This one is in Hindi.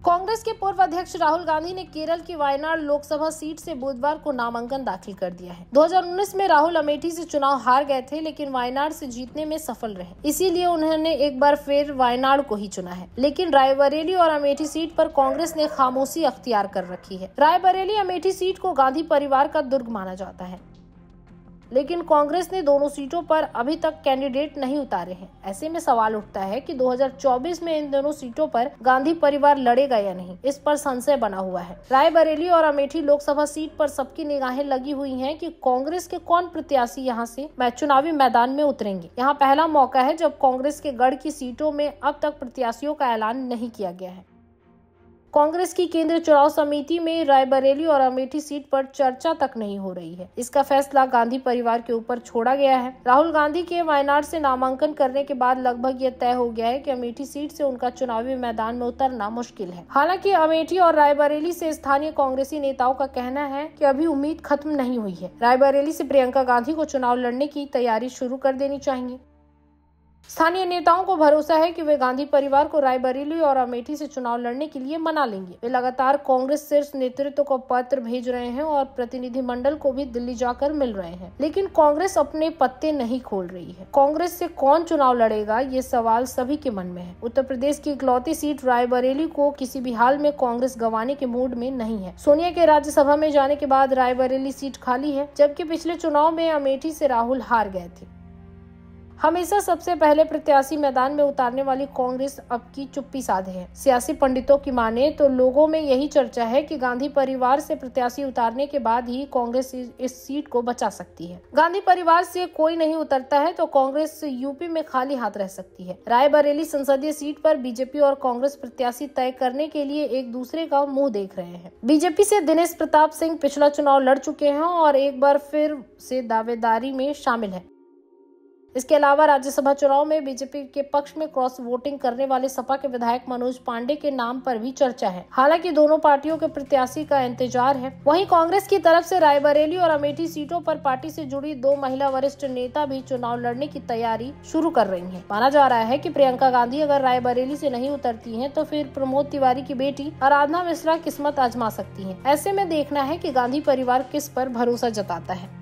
कांग्रेस के पूर्व अध्यक्ष राहुल गांधी ने केरल की वायनाड लोकसभा सीट से बुधवार को नामांकन दाखिल कर दिया है। 2019 में राहुल अमेठी से चुनाव हार गए थे, लेकिन वायनाड से जीतने में सफल रहे। इसीलिए उन्होंने एक बार फिर वायनाड को ही चुना है। लेकिन रायबरेली और अमेठी सीट पर कांग्रेस ने खामोशी अख्तियार कर रखी है। रायबरेली अमेठी सीट को गांधी परिवार का दुर्ग माना जाता है, लेकिन कांग्रेस ने दोनों सीटों पर अभी तक कैंडिडेट नहीं उतारे हैं। ऐसे में सवाल उठता है कि 2024 में इन दोनों सीटों पर गांधी परिवार लड़ेगा या नहीं, इस पर संशय बना हुआ है। रायबरेली और अमेठी लोकसभा सीट पर सबकी निगाहें लगी हुई हैं कि कांग्रेस के कौन प्रत्याशी यहां से चुनावी मैदान में उतरेंगे। यहां पहला मौका है जब कांग्रेस के गढ़ की सीटों में अब तक प्रत्याशियों का ऐलान नहीं किया गया है। कांग्रेस की केंद्रीय चुनाव समिति में रायबरेली और अमेठी सीट पर चर्चा तक नहीं हो रही है। इसका फैसला गांधी परिवार के ऊपर छोड़ा गया है। राहुल गांधी के वायनाड से नामांकन करने के बाद लगभग यह तय हो गया है कि अमेठी सीट से उनका चुनावी मैदान में उतरना मुश्किल है। हालांकि अमेठी और रायबरेली से स्थानीय कांग्रेसी नेताओं का कहना है कि अभी उम्मीद खत्म नहीं हुई है। रायबरेली से प्रियंका गांधी को चुनाव लड़ने की तैयारी शुरू कर देनी चाहिए। स्थानीय नेताओं को भरोसा है कि वे गांधी परिवार को रायबरेली और अमेठी से चुनाव लड़ने के लिए मना लेंगे। वे लगातार कांग्रेस शीर्ष नेतृत्व को पत्र भेज रहे हैं और प्रतिनिधिमंडल को भी दिल्ली जाकर मिल रहे हैं, लेकिन कांग्रेस अपने पत्ते नहीं खोल रही है। कांग्रेस से कौन चुनाव लड़ेगा, ये सवाल सभी के मन में है। उत्तर प्रदेश की इकलौती सीट रायबरेली को किसी भी हाल में कांग्रेस गंवाने के मूड में नहीं है। सोनिया के राज्यसभा में जाने के बाद रायबरेली सीट खाली है, जबकि पिछले चुनाव में अमेठी से राहुल हार गए थे। हमेशा सबसे पहले प्रत्याशी मैदान में उतारने वाली कांग्रेस अब की चुप्पी साधे है। सियासी पंडितों की माने तो लोगों में यही चर्चा है कि गांधी परिवार से प्रत्याशी उतारने के बाद ही कांग्रेस इस सीट को बचा सकती है। गांधी परिवार से कोई नहीं उतरता है तो कांग्रेस यूपी में खाली हाथ रह सकती है। रायबरेली संसदीय सीट पर बीजेपी और कांग्रेस प्रत्याशी तय करने के लिए एक दूसरे का मुंह देख रहे हैं। बीजेपी से दिनेश प्रताप सिंह पिछला चुनाव लड़ चुके हैं और एक बार फिर से दावेदारी में शामिल है। इसके अलावा राज्यसभा चुनाव में बीजेपी के पक्ष में क्रॉस वोटिंग करने वाले सपा के विधायक मनोज पांडे के नाम पर भी चर्चा है। हालांकि दोनों पार्टियों के प्रत्याशी का इंतजार है। वहीं कांग्रेस की तरफ से रायबरेली और अमेठी सीटों पर पार्टी से जुड़ी 2 महिला वरिष्ठ नेता भी चुनाव लड़ने की तैयारी शुरू कर रही है। माना जा रहा है कि प्रियंका गांधी अगर रायबरेली से नहीं उतरती है तो फिर प्रमोद तिवारी की बेटी आराधना मिश्रा किस्मत आजमा सकती है। ऐसे में देखना है कि गांधी परिवार किस पर भरोसा जताता है।